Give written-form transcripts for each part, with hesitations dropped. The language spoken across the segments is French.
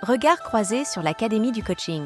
Regard croisé sur l'Académie du coaching.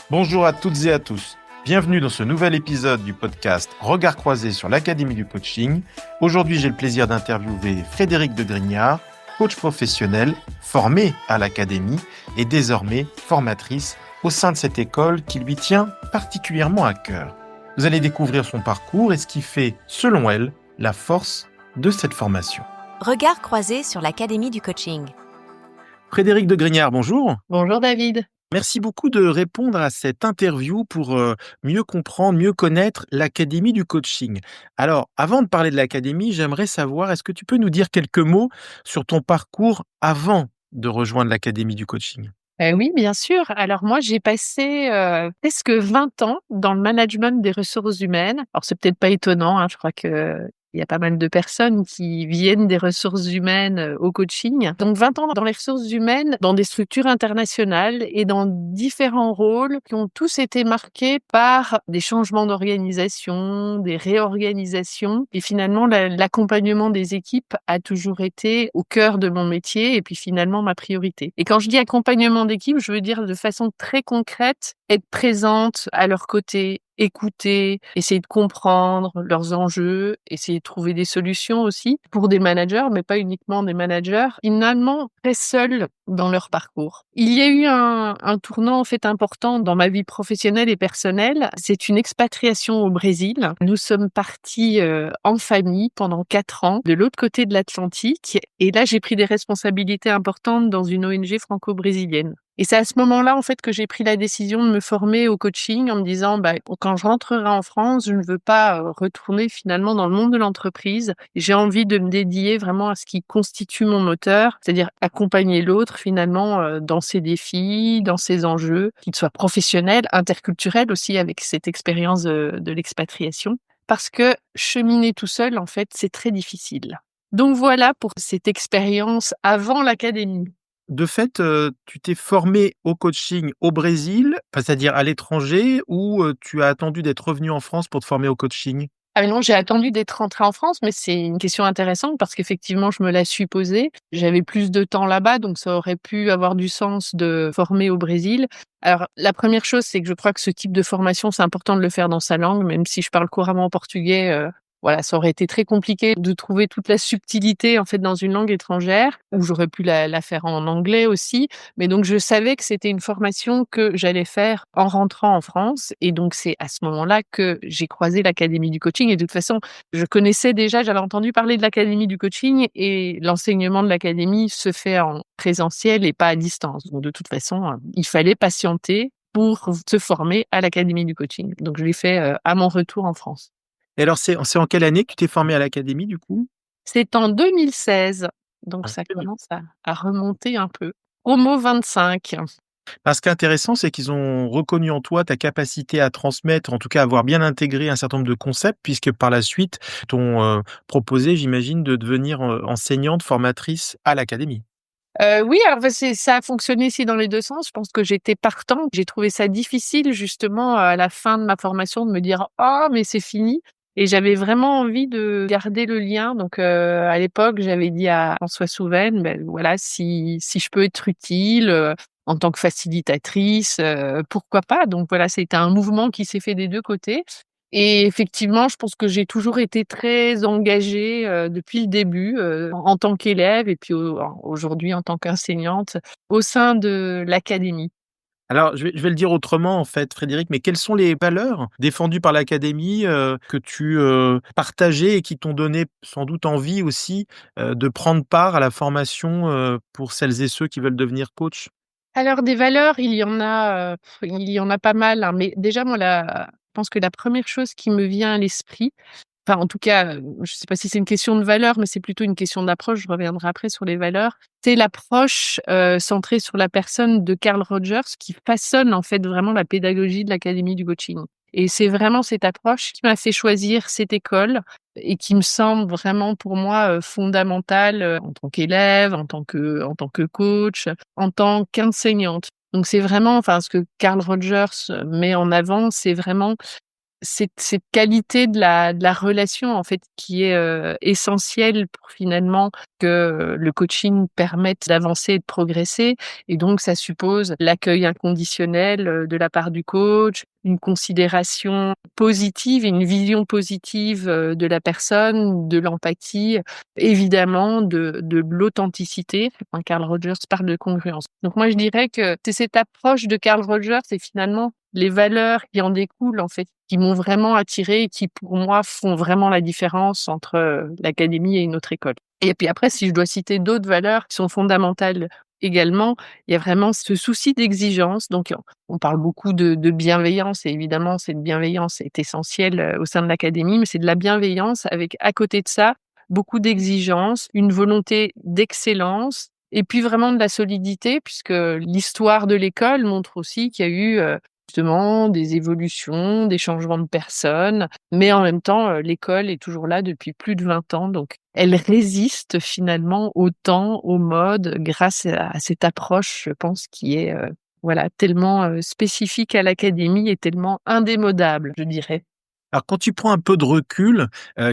Bonjour à toutes et à tous. Bienvenue dans ce nouvel épisode du podcast Regard croisé sur l'Académie du coaching. Aujourd'hui, j'ai le plaisir d'interviewer Frédéric de Grignard, coach professionnel formé à l'Académie et désormais formatrice au sein de cette école qui lui tient particulièrement à cœur. Vous allez découvrir son parcours et ce qui fait, selon elle, la force de cette formation. Regard croisé sur l'Académie du coaching. Frédéric de Grignard, bonjour. Bonjour David. Merci beaucoup de répondre à cette interview pour mieux comprendre, mieux connaître l'Académie du coaching. Alors, avant de parler de l'Académie, j'aimerais savoir, est-ce que tu peux nous dire quelques mots sur ton parcours avant de rejoindre l'Académie du coaching ? Oui, bien sûr. Alors moi, j'ai passé presque 20 ans dans le management des ressources humaines. Alors c'est peut-être pas étonnant, je crois que il y a pas mal de personnes qui viennent des ressources humaines au coaching. Donc 20 ans dans les ressources humaines, dans des structures internationales et dans différents rôles qui ont tous été marqués par des changements d'organisation, des réorganisations. Et finalement, l'accompagnement des équipes a toujours été au cœur de mon métier et puis finalement ma priorité. Et quand je dis accompagnement d'équipe, je veux dire de façon très concrète, être présente à leur côté, écouter, essayer de comprendre leurs enjeux, essayer de trouver des solutions aussi pour des managers, mais pas uniquement des managers, finalement très seuls dans leur parcours. Il y a eu un tournant en fait important dans ma vie professionnelle et personnelle. C'est une expatriation au Brésil. Nous sommes partis en famille pendant 4 ans de l'autre côté de l'Atlantique et là j'ai pris des responsabilités importantes dans une ONG franco-brésilienne. Et c'est à ce moment-là, en fait, que j'ai pris la décision de me former au coaching en me disant, quand je rentrerai en France, je ne veux pas retourner finalement dans le monde de l'entreprise. J'ai envie de me dédier vraiment à ce qui constitue mon moteur, c'est-à-dire accompagner l'autre finalement dans ses défis, dans ses enjeux, qu'ils soient professionnels, interculturels aussi avec cette expérience de l'expatriation. Parce que cheminer tout seul, en fait, c'est très difficile. Donc voilà pour cette expérience avant l'académie. De fait, tu t'es formé au coaching au Brésil, c'est-à-dire à l'étranger, ou tu as attendu d'être revenu en France pour te former au coaching ? Ah mais non, j'ai attendu d'être rentrée en France, mais c'est une question intéressante parce qu'effectivement, je me la suis posée. J'avais plus de temps là-bas, donc ça aurait pu avoir du sens de former au Brésil. Alors, la première chose, c'est que je crois que ce type de formation, c'est important de le faire dans sa langue, même si je parle couramment portugais. Voilà, ça aurait été très compliqué de trouver toute la subtilité en fait dans une langue étrangère, ou j'aurais pu la faire en anglais aussi. Mais donc je savais que c'était une formation que j'allais faire en rentrant en France, et donc c'est à ce moment-là que j'ai croisé l'Académie du coaching. Et de toute façon, je connaissais déjà, j'avais entendu parler de l'Académie du coaching, et l'enseignement de l'Académie se fait en présentiel et pas à distance. Donc de toute façon, il fallait patienter pour se former à l'Académie du coaching. Donc je l'ai fait à mon retour en France. Et alors, c'est en quelle année que tu t'es formé à l'Académie, du coup ? C'est en 2016, donc ça commence à remonter un peu. Promo 25. Ce qui est intéressant, c'est qu'ils ont reconnu en toi ta capacité à transmettre, en tout cas à avoir bien intégré un certain nombre de concepts, puisque par la suite, t'ont proposé, j'imagine, de devenir enseignante, formatrice à l'Académie. Oui, alors ça a fonctionné ici dans les 2 sens. Je pense que j'étais partante. J'ai trouvé ça difficile justement à la fin de ma formation de me dire: «Oh mais c'est fini», et j'avais vraiment envie de garder le lien. Donc à l'époque, j'avais dit à François Souven, voilà, si je peux être utile en tant que facilitatrice, pourquoi pas? Donc voilà, c'était un mouvement qui s'est fait des 2 côtés. Et effectivement, je pense que j'ai toujours été très engagée, depuis le début, en tant qu'élève et puis aujourd'hui en tant qu'enseignante au sein de l'académie. Alors, je vais le dire autrement, en fait, Frédéric, mais quelles sont les valeurs défendues par l'Académie que tu partageais et qui t'ont donné sans doute envie aussi de prendre part à la formation pour celles et ceux qui veulent devenir coach ? Alors des valeurs, il y en a pas mal, mais déjà moi je pense que la première chose qui me vient à l'esprit, enfin en tout cas, je sais pas si c'est une question de valeur, mais c'est plutôt une question d'approche, je reviendrai après sur les valeurs. C'est l'approche, centrée sur la personne de Carl Rogers qui façonne en fait vraiment la pédagogie de l'Académie du coaching. Et c'est vraiment cette approche qui m'a fait choisir cette école et qui me semble vraiment pour moi, fondamentale, en tant qu'élève, en tant que coach, en tant qu'enseignante. Donc c'est vraiment, enfin ce que Carl Rogers met en avant, c'est vraiment cette qualité de la relation, en fait, qui est, essentielle pour finalement que le coaching permette d'avancer et de progresser et donc ça suppose l'accueil inconditionnel, de la part du coach, une considération positive et une vision positive, de la personne, de l'empathie, évidemment de l'authenticité. Enfin, Carl Rogers parle de congruence. Donc moi, je dirais que c'est cette approche de Carl Rogers et finalement les valeurs qui en découlent, en fait, qui m'ont vraiment attirée et qui, pour moi, font vraiment la différence entre, l'académie et une autre école. Et puis après, si je dois citer d'autres valeurs qui sont fondamentales également, il y a vraiment ce souci d'exigence. Donc on parle beaucoup de bienveillance et évidemment cette bienveillance est essentielle, au sein de l'académie, mais c'est de la bienveillance avec, à côté de ça, beaucoup d'exigence, une volonté d'excellence et puis vraiment de la solidité puisque l'histoire de l'école montre aussi qu'il y a eu, justement des évolutions, des changements de personnes, mais en même temps, l'école est toujours là depuis plus de 20 ans, donc elle résiste finalement au temps, aux modes, grâce à cette approche, je pense, qui est, voilà, tellement, spécifique à l'académie et tellement indémodable, je dirais. Alors quand tu prends un peu de recul,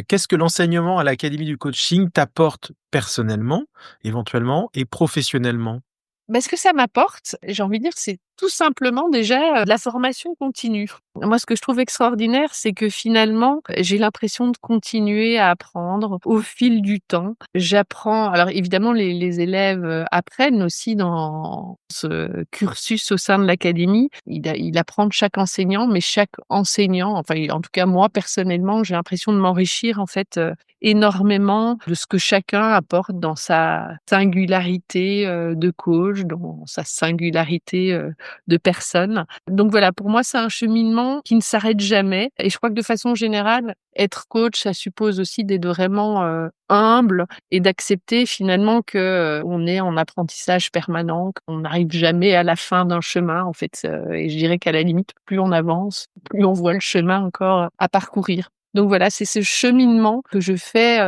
qu'est-ce que l'enseignement à l'académie du coaching t'apporte personnellement, éventuellement et professionnellement? Bah, ce que ça m'apporte, j'ai envie de dire, c'est tout simplement déjà, de la formation continue. Moi, ce que je trouve extraordinaire, c'est que finalement, j'ai l'impression de continuer à apprendre au fil du temps. J'apprends alors évidemment les élèves, apprennent aussi dans ce cursus au sein de l'académie. Il apprend de chaque enseignant, mais chaque enseignant, enfin en tout cas moi personnellement, j'ai l'impression de m'enrichir en fait, énormément de ce que chacun apporte dans sa singularité, de coach, dans sa singularité, de personne. Donc voilà, pour moi, c'est un cheminement qui ne s'arrête jamais et je crois que de façon générale, être coach, ça suppose aussi d'être vraiment, humble et d'accepter finalement que, on est en apprentissage permanent, qu'on n'arrive jamais à la fin d'un chemin en fait, et je dirais qu'à la limite, plus on avance, plus on voit le chemin encore à parcourir. Donc voilà, c'est ce cheminement que je fais,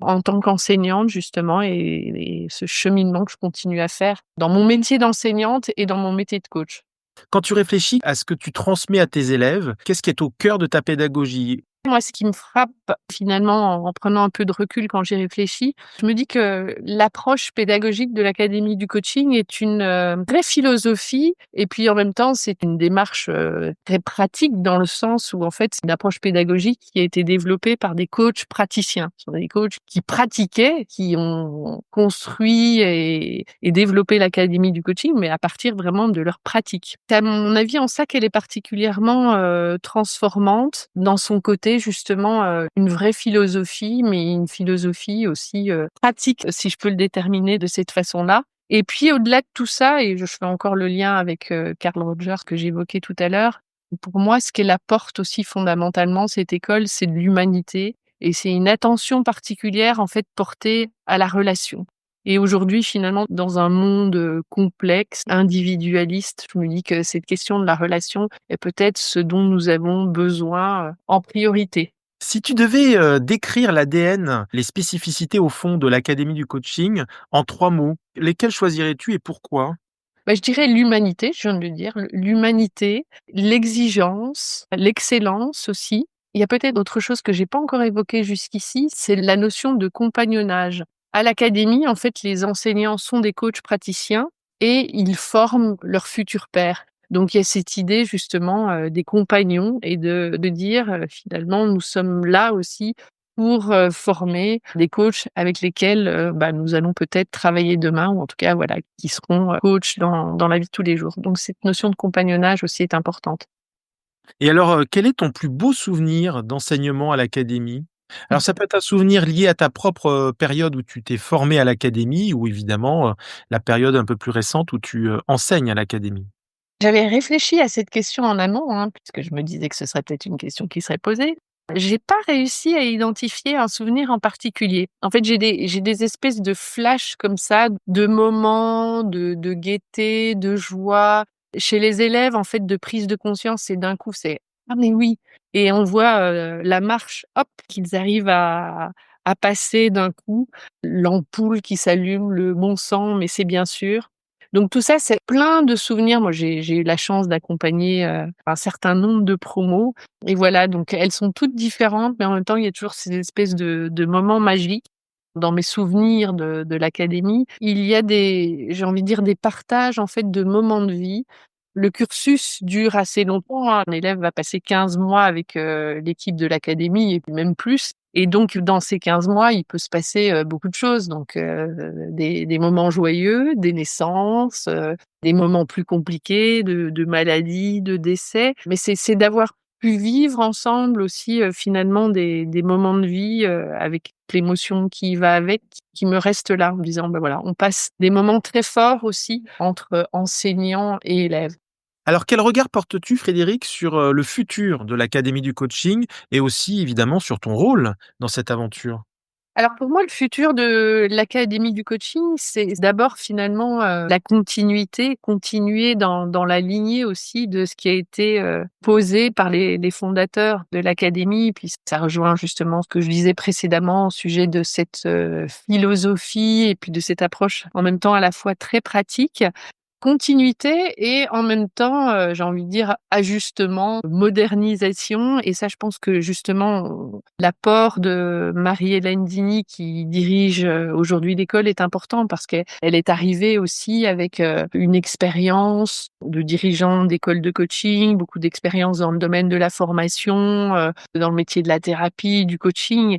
en tant qu'enseignante justement et ce cheminement que je continue à faire dans mon métier d'enseignante et dans mon métier de coach. Quand tu réfléchis à ce que tu transmets à tes élèves, qu'est-ce qui est au cœur de ta pédagogie? Moi, ce qui me frappe finalement en prenant un peu de recul quand j'y réfléchis, je me dis que l'approche pédagogique de l'académie du coaching est une, vraie philosophie et puis en même temps, c'est une démarche, très pratique dans le sens où en fait, c'est une approche pédagogique qui a été développée par des coachs praticiens. Ce sont des coachs qui pratiquaient, qui ont construit et développé l'académie du coaching, mais à partir vraiment de leur pratique. C'est à mon avis en ça qu'elle est particulièrement, transformante dans son côté justement, une vraie philosophie, mais une philosophie aussi, pratique, si je peux le déterminer de cette façon-là. Et puis au-delà de tout ça et je fais encore le lien avec, Carl Rogers que j'évoquais tout à l'heure, pour moi, ce qu'elle apporte aussi fondamentalement, cette école, c'est de l'humanité et c'est une attention particulière, en fait, portée à la relation. Et aujourd'hui, finalement, dans un monde, complexe, individualiste, je me dis que cette question de la relation est peut-être ce dont nous avons besoin, en priorité. Si tu devais, décrire l'ADN, les spécificités au fond de l'académie du coaching en 3 mots, lesquels choisirais-tu et pourquoi? Bah, je dirais l'humanité, je viens de le dire, l'humanité, l'exigence, l'excellence aussi. Il y a peut-être autre chose que j'ai pas encore évoquée jusqu'ici, c'est la notion de compagnonnage. À l'académie, en fait, les enseignants sont des coachs praticiens et ils forment leurs futurs pairs. Donc il y a cette idée justement, des compagnons et de dire, finalement nous sommes là aussi pour, former des coachs avec lesquels, bah, nous allons peut-être travailler demain ou en tout cas, voilà, qui seront, coachs dans la vie de tous les jours. Donc cette notion de compagnonnage aussi est importante. Et alors, quel est ton plus beau souvenir d'enseignement à l'académie? Alors ça peut être un souvenir lié à ta propre, période où tu t'es formé à l'académie ou évidemment, la période un peu plus récente où tu, enseignes à l'académie. J'avais réfléchi à cette question en amont, hein, puisque je me disais que ce serait peut-être une question qui serait posée. J'ai pas réussi à identifier un souvenir en particulier. En fait, j'ai des espèces de flashs comme ça, de moments de gaieté, de joie. Chez les élèves, en fait, de prise de conscience et d'un coup, c'est: «Ah mais oui!» et on voit, la marche, hop, qu'ils arrivent à passer d'un coup, l'ampoule qui s'allume, le bon sang, mais c'est bien sûr. Donc tout ça, c'est plein de souvenirs. Moi, j'ai eu la chance d'accompagner, un certain nombre de promos et voilà, donc elles sont toutes différentes, mais en même temps, il y a toujours ces espèces de moments magiques. Dans mes souvenirs de l'académie, il y a j'ai envie de dire des partages, en fait, de moments de vie. Le cursus dure assez longtemps, hein. Un élève va passer 15 mois avec, l'équipe de l'académie et puis même plus et donc dans ces 15 mois, il peut se passer, beaucoup de choses donc des moments joyeux, des naissances, des moments plus compliqués de maladies, de décès. Mais c'est d'avoir pu vivre ensemble aussi, finalement des moments de vie, avec l'émotion qui va avec, qui me reste là en me disant: «Bah, voilà, on passe des moments très forts aussi entre, enseignants et élèves». Alors, quel regard portes-tu, Frédéric, sur le futur de l'Académie du coaching et aussi évidemment sur ton rôle dans cette aventure? Alors pour moi, le futur de l'académie du coaching, c'est d'abord finalement, la continuité, continuer dans la lignée aussi de ce qui a été, posé par les fondateurs de l'académie. Puis ça rejoint justement ce que je disais précédemment au sujet de cette, philosophie et puis de cette approche en même temps à la fois très pratique. Continuité et en même temps, j'ai envie de dire ajustement, modernisation et ça je pense que justement, l'apport de Marie-Hélène Digny qui dirige, aujourd'hui l'école est important parce qu'elle est arrivée aussi avec, une expérience de dirigeant d'école de coaching, beaucoup d'expérience dans le domaine de la formation, dans le métier de la thérapie, du coaching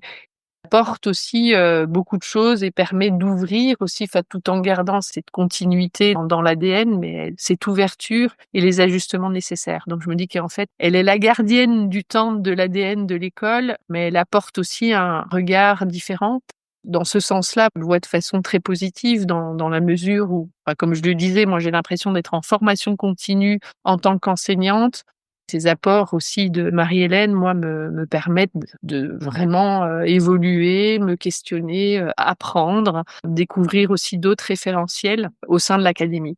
apporte aussi, beaucoup de choses et permet d'ouvrir aussi, enfin, tout en gardant cette continuité dans l'ADN, mais cette ouverture et les ajustements nécessaires. Donc je me dis qu'en fait, elle est la gardienne du temple de l'ADN de l'école, mais elle apporte aussi un regard différent. Dans ce sens-là, je le vois de façon très positive dans la mesure où, bah, comme je le disais, moi j'ai l'impression d'être en formation continue en tant qu'enseignante. Ces apports aussi de Marie-Hélène, moi, me permettent de vraiment, évoluer, me questionner, apprendre, découvrir aussi d'autres référentiels au sein de l'académie.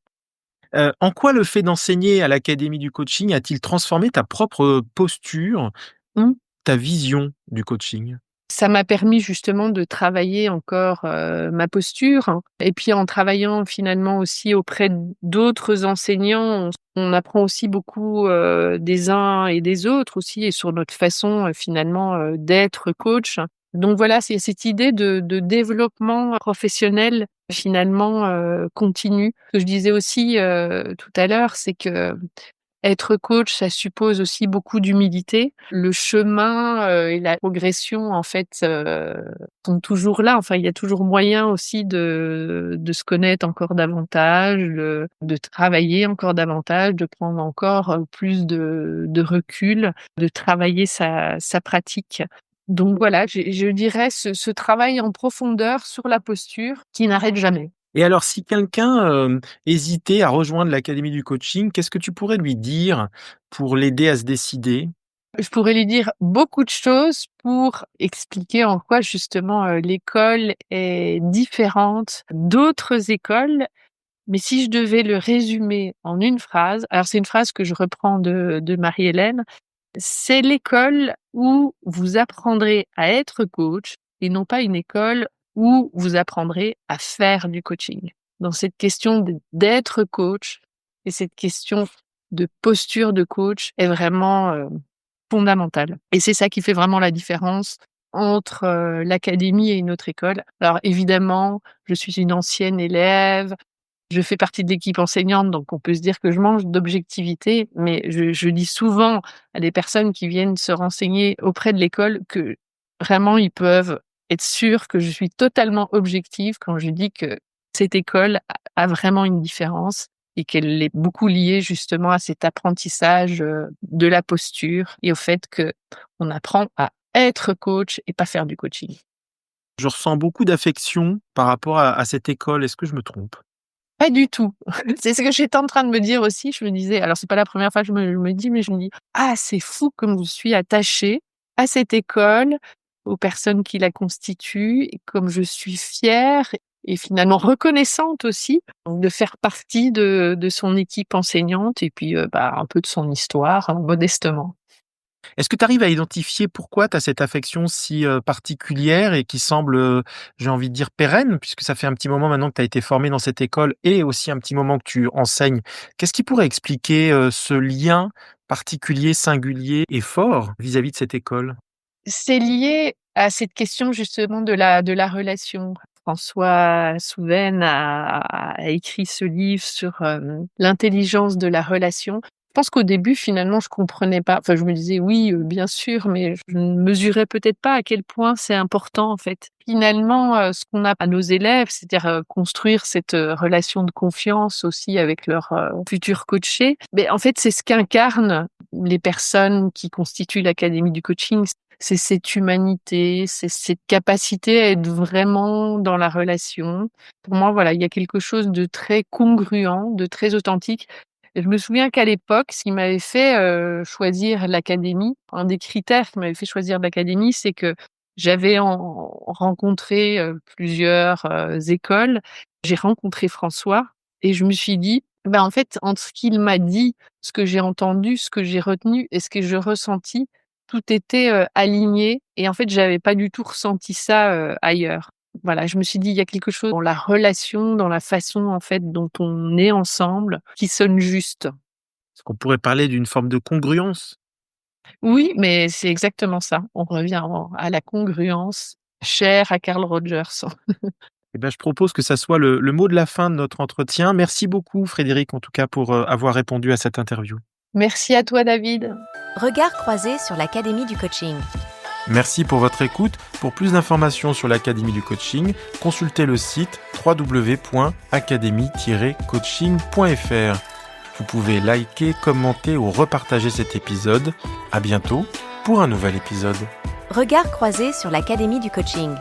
En quoi le fait d'enseigner à l'Académie du coaching a-t-il transformé ta propre posture, ou ta vision du coaching? Ça m'a permis justement de travailler encore, ma posture et puis en travaillant finalement aussi auprès d'autres enseignants, on apprend aussi beaucoup, des uns et des autres aussi et sur notre façon, finalement, d'être coach. Donc voilà, c'est cette idée de développement professionnel finalement, continu. Ce que je disais aussi, tout à l'heure, c'est que être coach, ça suppose aussi beaucoup d'humilité. Le chemin, et la progression, en fait, sont toujours là. Enfin, il y a toujours moyen aussi de se connaître encore davantage, de travailler encore davantage, de prendre encore, plus de recul, de travailler sa pratique. Donc voilà, je dirais ce travail en profondeur sur la posture qui n'arrête jamais. Et alors si quelqu'un, hésitait à rejoindre l'Académie du coaching, qu'est-ce que tu pourrais lui dire pour l'aider à se décider? Je pourrais lui dire beaucoup de choses pour expliquer en quoi justement, l'école est différente d'autres écoles. Mais si je devais le résumer en une phrase, alors c'est une phrase que je reprends de Marie-Hélène, c'est l'école où vous apprendrez à être coach et non pas une école où vous apprendrez à faire du coaching. Dans cette question d'être coach et cette question de posture de coach est vraiment, fondamentale et c'est ça qui fait vraiment la différence entre, l'académie et une autre école. Alors évidemment, je suis une ancienne élève, je fais partie de l'équipe enseignante, donc on peut se dire que je manque d'objectivité, mais je dis souvent à des personnes qui viennent se renseigner auprès de l'école que vraiment ils peuvent être sûrs que je suis totalement objective quand je dis que cette école a vraiment une différence et qu'elle est beaucoup liée justement à cet apprentissage, de la posture et au fait qu'on apprend à être coach et pas faire du coaching. Je ressens beaucoup d'affection par rapport à cette école, est-ce que je me trompe? Pas du tout. C'est ce que j'étais en train de me dire aussi. Je me disais alors c'est pas la première fois que je me dis, mais je me dis: «Ah, c'est fou comme je suis attachée à cette école, aux personnes qui la constituent et comme je suis fière et finalement reconnaissante aussi de faire partie de son équipe enseignante et puis, bah, un peu de son histoire, hein, modestement». Est-ce que tu arrives à identifier pourquoi tu as cette affection si particulière et qui semble, j'ai envie de dire pérenne, puisque ça fait un petit moment maintenant que tu as été formé dans cette école et aussi un petit moment que tu enseignes? Qu'est-ce qui pourrait expliquer, ce lien particulier, singulier et fort vis-à-vis de cette école? C'est lié à cette question justement de la relation. François Souven a écrit ce livre sur, l'intelligence de la relation. Je pense qu'au début, finalement, je comprenais pas. Enfin, je me disais: «Oui, bien sûr», mais je ne mesurais peut-être pas à quel point c'est important, en fait. Finalement, ce qu'on a à nos élèves, c'est-à-dire, construire cette, relation de confiance aussi avec leurs, futurs coachés, beh, en fait, c'est ce qu'incarnent les personnes qui constituent l'académie du coaching. C'est cette humanité, c'est cette capacité à être vraiment dans la relation. Pour moi, voilà, il y a quelque chose de très congruent, de très authentique. Et je me souviens qu'à l'époque, ce qui m'avait fait, choisir l'académie, un des critères qui m'avait fait choisir l'académie, c'est que j'avais rencontré, plusieurs, écoles. J'ai rencontré François et je me suis dit: «Bah, en fait, entre ce qu'il m'a dit, ce que j'ai entendu, ce que j'ai retenu et ce que je ressentis, tout était, aligné et en fait, j'avais pas du tout ressenti ça, ailleurs. Voilà, je me suis dit: «Il y a quelque chose dans la relation, dans la façon, en fait, dont on est ensemble, qui sonne juste». Est-ce qu'on pourrait parler d'une forme de congruence? Oui, mais c'est exactement ça. On revient à la congruence, chère à Carl Rogers. Eh ben, je propose que ça soit le mot de la fin de notre entretien. Merci beaucoup Frédéric, en tout cas, pour, avoir répondu à cette interview. Merci à toi, David. Regard croisé sur l'Académie du coaching. Merci pour votre écoute. Pour plus d'informations sur l'Académie du coaching, consultez le site www.academy-coaching.fr. Vous pouvez liker, commenter ou repartager cet épisode. À bientôt pour un nouvel épisode. Regard croisé sur l'Académie du coaching.